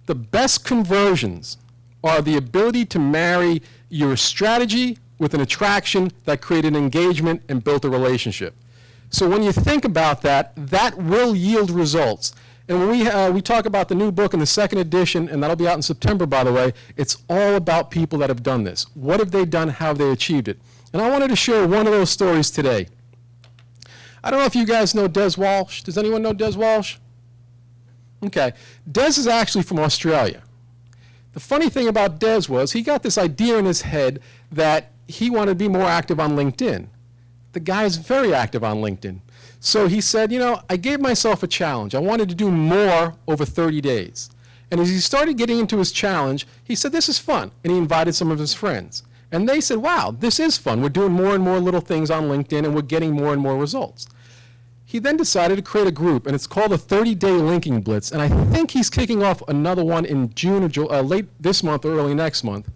The best conversions are the ability to marry your strategy with an attraction that created engagement and built a relationship. So when you think about that, that will yield results. And when we talk about the new book in the second edition, and that'll be out in September, by the way, it's all about people that have done this. What have they done? How have they achieved it? And I wanted to share one of those stories today. I don't know if you guys know Des Walsh. Does anyone know Des Walsh? Okay. Des is actually from Australia. The funny thing about Des was he got this idea in his head that he wanted to be more active on LinkedIn. The guy is very active on LinkedIn. So he said, you know, I gave myself a challenge. I wanted to do more over 30 days. And as he started getting into his challenge, he said, this is fun. And he invited some of his friends. And they said, wow, this is fun. We're doing more and more little things on LinkedIn, and we're getting more and more results. He then decided to create a group, and it's called the 30-Day Linking Blitz. And I think he's kicking off another one in June or late this month or early next month.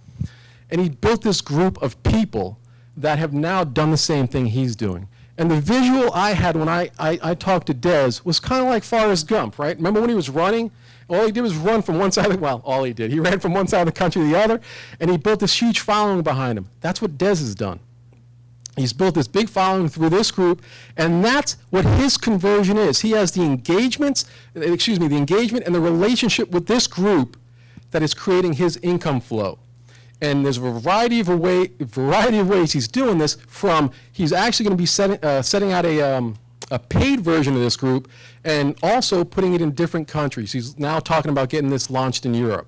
And he built this group of people that have now done the same thing he's doing. And the visual I had when I talked to Des was kind of like Forrest Gump, right? Remember when he was running? All he did was run from one side of the, well, all he did. He ran from one side of the country to the other, and he built this huge following behind him. That's what Des has done. He's built this big following through this group, and that's what his conversion is. He has the engagement and the relationship with this group that is creating his income flow. And there's a variety of ways he's doing this. From he's actually going to be setting out a paid version of this group, and also putting it in different countries. He's now talking about getting this launched in Europe.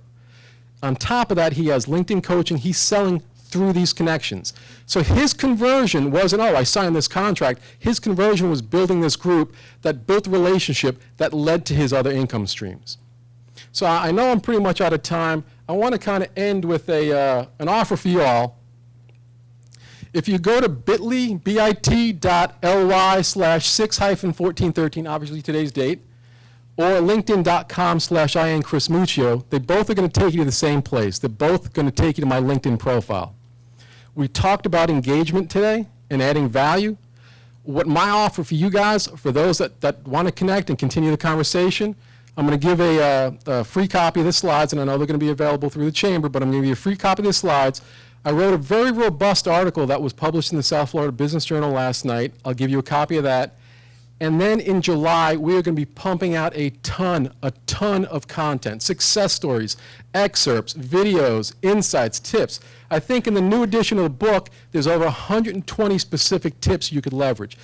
On top of that, he has LinkedIn coaching. He's selling through these connections. So his conversion wasn't, oh, I signed this contract. His conversion was building this group that built a relationship that led to his other income streams. So I know I'm pretty much out of time. I want to kind of end with an offer for you all. If you go to bit.ly, bit.ly/6-1413, obviously today's date, or linkedin.com/IanChrisMuccio, they both are going to take you to the same place. They're both going to take you to my LinkedIn profile. We talked about engagement today and adding value. What my offer for you guys, for those that want to connect and continue the conversation, I'm going to give a free copy of the slides, and I know they're going to be available through the chamber, but I'm going to give you a free copy of the slides. I wrote a very robust article that was published in the South Florida Business Journal last night. I'll give you a copy of that. And then in July, we are going to be pumping out a ton of content, success stories, excerpts, videos, insights, tips. I think in the new edition of the book, there's over 120 specific tips you could leverage.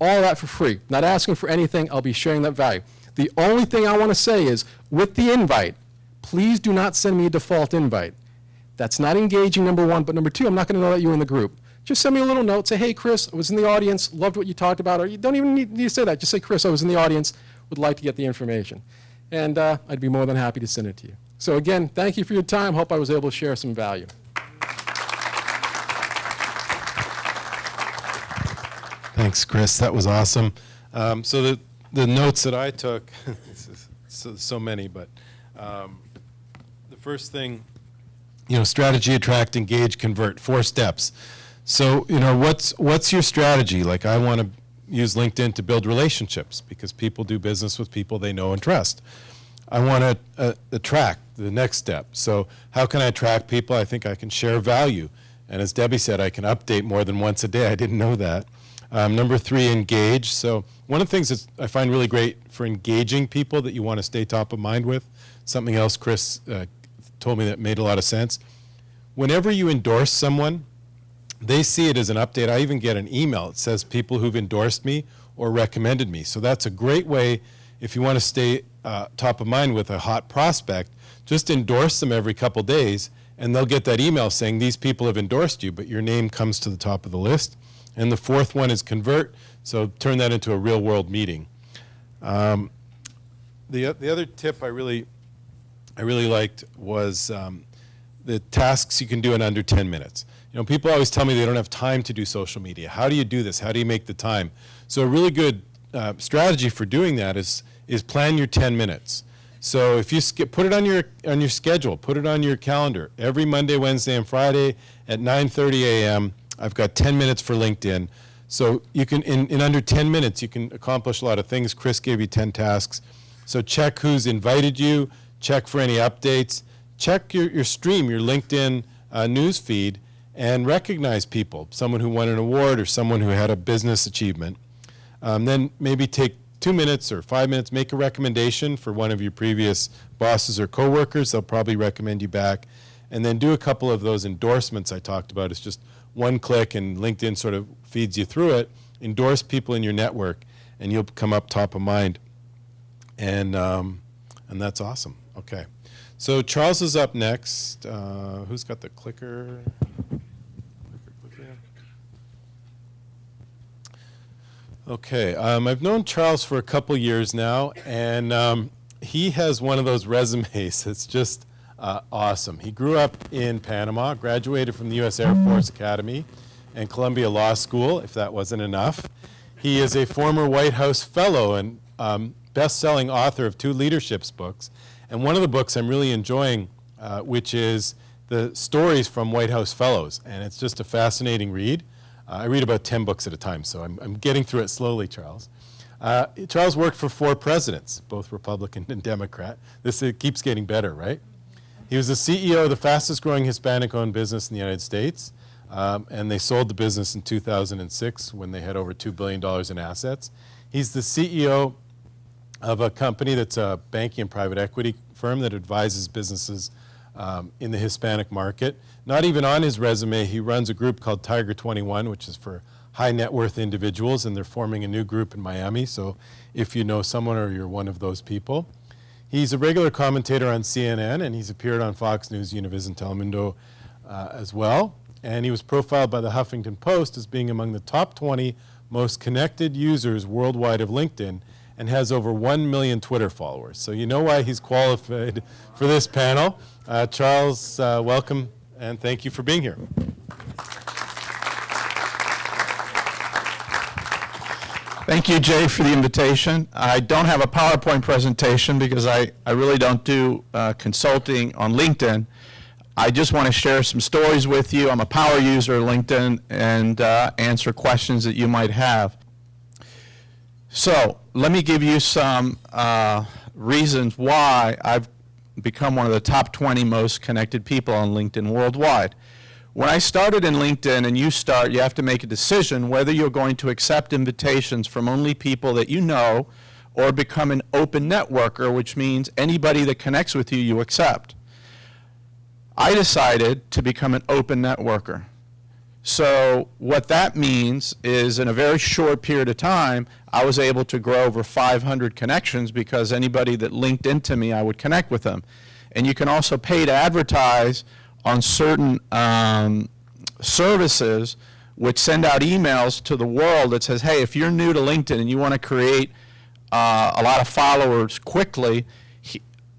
All that for free. Not asking for anything. I'll be sharing that value. The only thing I want to say is, with the invite, please do not send me a default invite. That's not engaging, number one. But number two, I'm not going to know that you're in the group. Just send me a little note. Say, hey, Chris, I was in the audience, loved what you talked about. Or you don't even need to say that. Just say, Chris, I was in the audience, would like to get the information. And I'd be more than happy to send it to you. So again, thank you for your time. Hope I was able to share some value. Thanks, Chris. That was awesome. So the notes that I took, so many, but the first thing, strategy, attract, engage, convert, 4 steps. So, what's your strategy? Like, I want to use LinkedIn to build relationships because people do business with people they know and trust. I want to attract, the next step. So how can I attract people? I think I can share value. And as Debbie said, I can update more than once a day. I didn't know that. Number 3, engage. So one of the things that I find really great for engaging people that you want to stay top of mind with, something else Chris told me that made a lot of sense. Whenever you endorse someone, they see it as an update. I even get an email that says people who've endorsed me or recommended me. So that's a great way, if you want to stay top of mind with a hot prospect, just endorse them every couple days, and they'll get that email saying these people have endorsed you, but your name comes to the top of the list. And the 4th one is convert, so turn that into a real-world meeting. The other tip I really liked was the tasks you can do in under 10 minutes. People always tell me they don't have time to do social media. How do you do this? How do you make the time? So a really good strategy for doing that is plan your 10 minutes. So if you put it on your schedule, put it on your calendar. Every Monday, Wednesday, and Friday at 9:30 a.m., I've got 10 minutes for LinkedIn. So you can, in under 10 minutes, you can accomplish a lot of things. Chris gave you 10 tasks. So check who's invited you, check for any updates, check your stream, your LinkedIn news feed, and recognize people, someone who won an award or someone who had a business achievement. Then maybe take 2 minutes or 5 minutes, make a recommendation for one of your previous bosses or coworkers. They'll probably recommend you back. And then do a couple of those endorsements I talked about. It's just one click and LinkedIn sort of feeds you through it. Endorse people in your network and you'll come up top of mind. And that's awesome. Okay. So Charles is up next. Who's got the clicker? Okay, I've known Charles for a couple years now, and he has one of those resumes that's just awesome. He grew up in Panama, graduated from the U.S. Air Force Academy and Columbia Law School, if that wasn't enough. He is a former White House Fellow and best-selling author of 2 leadership books, and one of the books I'm really enjoying, which is the stories from White House Fellows, and it's just a fascinating read. I read about 10 books at a time, so I'm getting through it slowly, Charles. Charles worked for 4 presidents, both Republican and Democrat. It keeps getting better, right? He was the CEO of the fastest growing Hispanic-owned business in the United States, and they sold the business in 2006 when they had over $2 billion in assets. He's the CEO of a company that's a banking and private equity firm that advises businesses in the Hispanic market. Not even on his resume, he runs a group called Tiger 21, which is for high net worth individuals, and they're forming a new group in Miami, so if you know someone or you're one of those people. He's a regular commentator on CNN, and he's appeared on Fox News, Univision, Telemundo as well, and he was profiled by the Huffington Post as being among the top 20 most connected users worldwide of LinkedIn, and has over 1 million Twitter followers. So you know why he's qualified for this panel. Charles, welcome, and thank you for being here. Thank you, Jay, for the invitation. I don't have a PowerPoint presentation because I really don't do consulting on LinkedIn. I just want to share some stories with you. I'm a power user of LinkedIn and answer questions that you might have. So let me give you some reasons why I've become one of the top 20 most connected people on LinkedIn worldwide. When I started in LinkedIn and you start, you have to make a decision whether you're going to accept invitations from only people that you know or become an open networker, which means anybody that connects with you, you accept. I decided to become an open networker. So what that means is in a very short period of time, I was able to grow over 500 connections because anybody that linked into me, I would connect with them. And you can also pay to advertise on certain services which send out emails to the world that says, hey, if you're new to LinkedIn and you want to create a lot of followers quickly,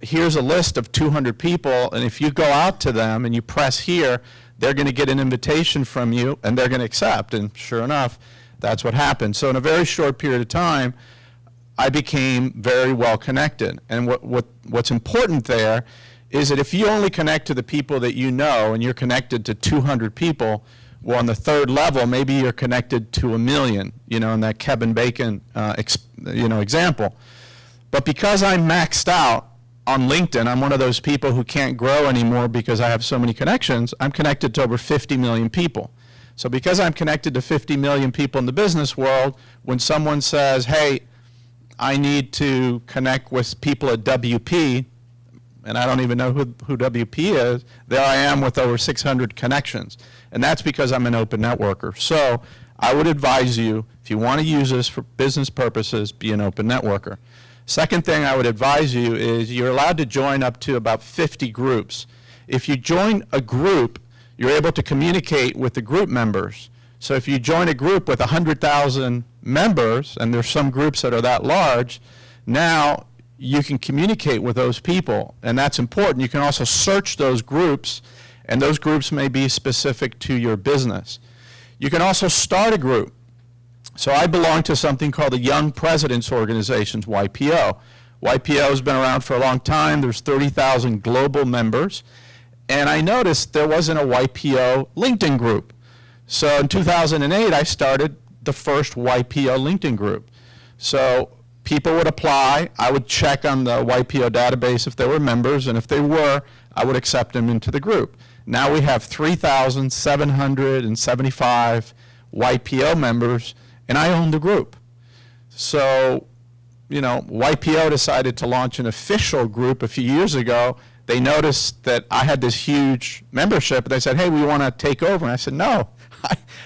here's a list of 200 people, and if you go out to them and you press here, they're going to get an invitation from you and they're going to accept. And sure enough, that's what happened. So in a very short period of time, I became very well connected. And what's important there is that if you only connect to the people that you know and you're connected to 200 people, well, on the third level, maybe you're connected to 1 million, in that Kevin Bacon example. But because I'm maxed out on LinkedIn, I'm one of those people who can't grow anymore because I have so many connections. I'm connected to over 50 million people. So because I'm connected to 50 million people in the business world, when someone says, hey, I need to connect with people at WP, and I don't even know who WP is, there I am with over 600 connections. And that's because I'm an open networker. So I would advise you, if you want to use this for business purposes, be an open networker. Second thing I would advise you is you're allowed to join up to about 50 groups. If you join a group, you're able to communicate with the group members. So if you join a group with 100,000 members, and there's some groups that are that large, now you can communicate with those people, and that's important. You can also search those groups, and those groups may be specific to your business. You can also start a group. So I belong to something called the Young Presidents Organizations, YPO. YPO has been around for a long time. There's 30,000 global members. And I noticed there wasn't a YPO LinkedIn group. So in 2008, I started the first YPO LinkedIn group. So people would apply. I would check on the YPO database if they were members, and if they were, I would accept them into the group. Now we have 3,775 YPO members, and I own the group. So, you know, YPO decided to launch an official group a few years ago. They noticed that I had this huge membership, and they said, hey, we want to take over. And I said, no,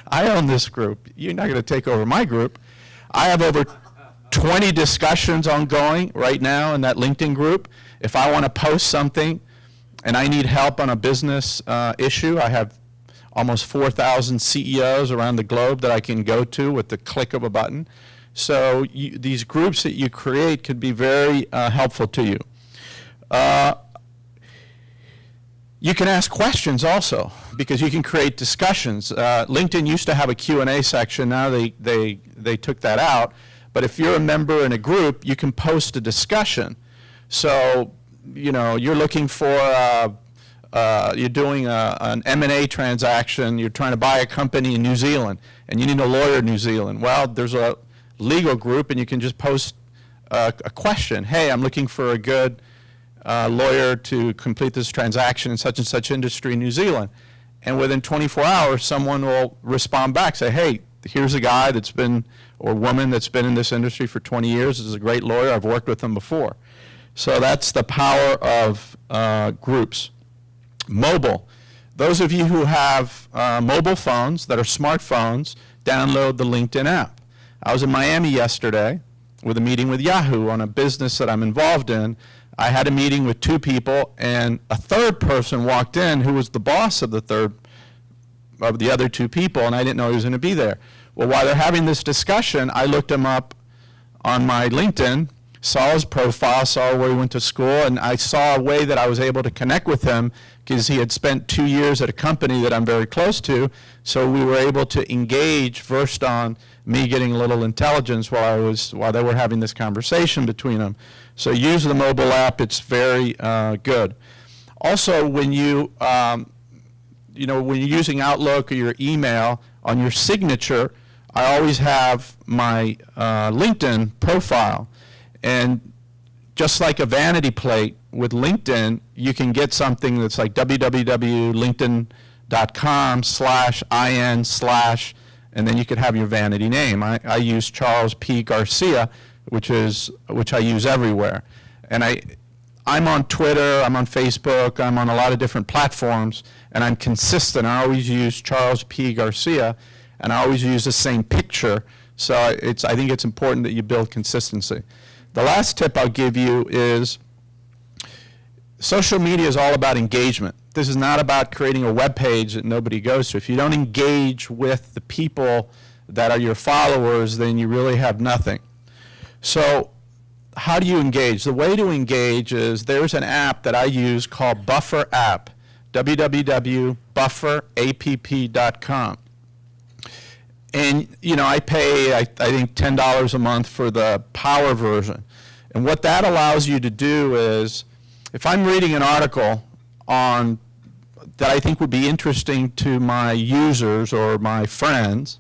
I own this group. You're not going to take over my group. I have over 20 discussions ongoing right now in that LinkedIn group. If I want to post something and I need help on a business issue, I have almost 4,000 CEOs around the globe that I can go to with the click of a button. So these groups that you create could be very helpful to you. You can ask questions also, because you can create discussions. LinkedIn used to have a Q&A section. Now they took that out. But if you're a member in a group, you can post a discussion. So, you know, you're looking for, you're doing an M&A transaction. You're trying to buy a company in New Zealand, and you need a lawyer in New Zealand. Well, there's a legal group, and you can just post a question. Hey, I'm looking for a good lawyer to complete this transaction in such and such industry in New Zealand. And within 24 hours, someone will respond back, say, hey, here's a guy that's been, or woman that's been in this industry for 20 years. This is a great lawyer. I've worked with them before. So that's the power of groups. Mobile. Those of you who have mobile phones that are smartphones, download the LinkedIn app. I was in Miami yesterday with a meeting with Yahoo on a business that I'm involved in. I had a meeting with two people, and a third person walked in who was the boss of the other two people, and I didn't know he was going to be there. Well, while they're having this discussion, I looked him up on my LinkedIn, saw his profile, saw where he went to school, and I saw a way that I was able to connect with him because he had spent 2 years at a company that I'm very close to, so we were able to engage first on me getting a little intelligence while they were having this conversation between them. So use the mobile app. It's very good. Also, when when you're using Outlook or your email, on your signature, I always have my LinkedIn profile. And just like a vanity plate with LinkedIn, you can get something that's like www.linkedin.com/in/ and then you could have your vanity name. I use Charles P. Garcia, which I use everywhere. And I'm on Twitter, I'm on Facebook, I'm on a lot of different platforms, and I'm consistent. I always use Charles P. Garcia, and I always use the same picture. So I think it's important that you build consistency. The last tip I'll give you is social media is all about engagement. This is not about creating a web page that nobody goes to. If you don't engage with the people that are your followers, then you really have nothing. So how do you engage? The way to engage is there's an app that I use called Buffer App, www.bufferapp.com. And, you know, I pay, I think, $10 a month for the power version. And what that allows you to do is, if I'm reading an article on that I think would be interesting to my users or my friends,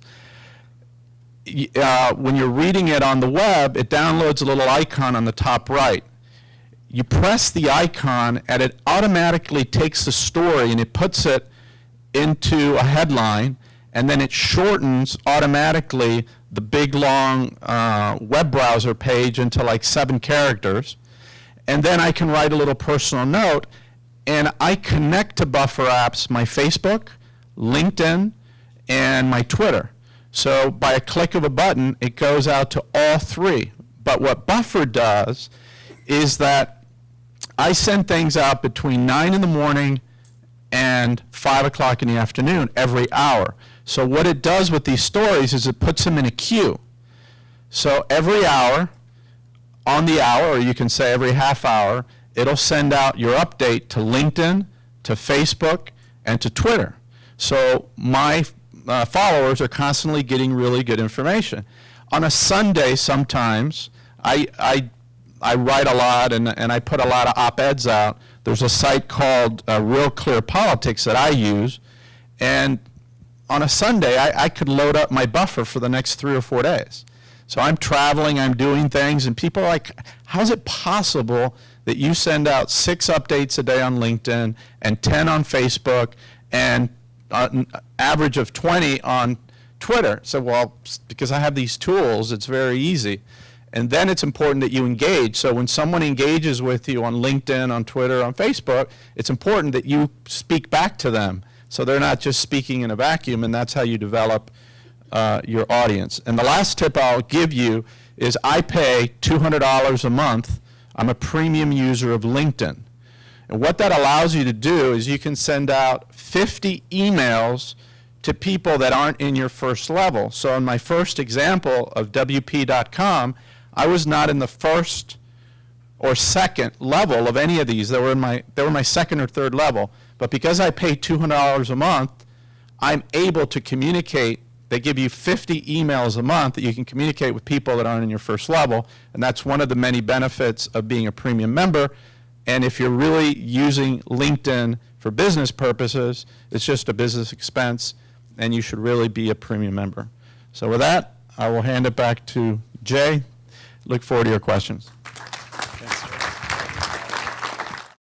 when you're reading it on the web, it downloads a little icon on the top right. You press the icon, and it automatically takes the story and it puts it into a headline, and then it shortens automatically the big, long web browser page into like 7 characters. And then I can write a little personal note, and I connect to Buffer Apps my Facebook, LinkedIn, and my Twitter. So by a click of a button, it goes out to all 3. But what Buffer does is that I send things out between 9 in the morning and 5 o'clock in the afternoon every hour. So what it does with these stories is it puts them in a queue. So every hour, on the hour, or you can say every half hour, it'll send out your update to LinkedIn, to Facebook, and to Twitter. So my followers are constantly getting really good information. On a Sunday, sometimes, I I write a lot and I put a lot of op-eds out. There's a site called Real Clear Politics that I use, and on a Sunday I could load up my buffer for the next 3 or 4 days. So I'm traveling, I'm doing things, and people are like, how's it possible that you send out 6 updates a day on LinkedIn and 10 on Facebook and an average of 20 on Twitter? So, well, because I have these tools, it's very easy. And then it's important that you engage. So when someone engages with you on LinkedIn, on Twitter, on Facebook, it's important that you speak back to them. So they're not just speaking in a vacuum, and that's how you develop your audience. And the last tip I'll give you is I pay $200 a month. I'm a premium user of LinkedIn. And what that allows you to do is you can send out 50 emails to people that aren't in your first level. So in my first example of WP.com, I was not in the first or second level of any of these. They were my second or third level. But because I pay $200 a month, I'm able to communicate. They give you 50 emails a month that you can communicate with people that aren't in your first level, and that's one of the many benefits of being a premium member. And if you're really using LinkedIn for business purposes, it's just a business expense, and you should really be a premium member. So with that, I will hand it back to Jay. Look forward to your questions.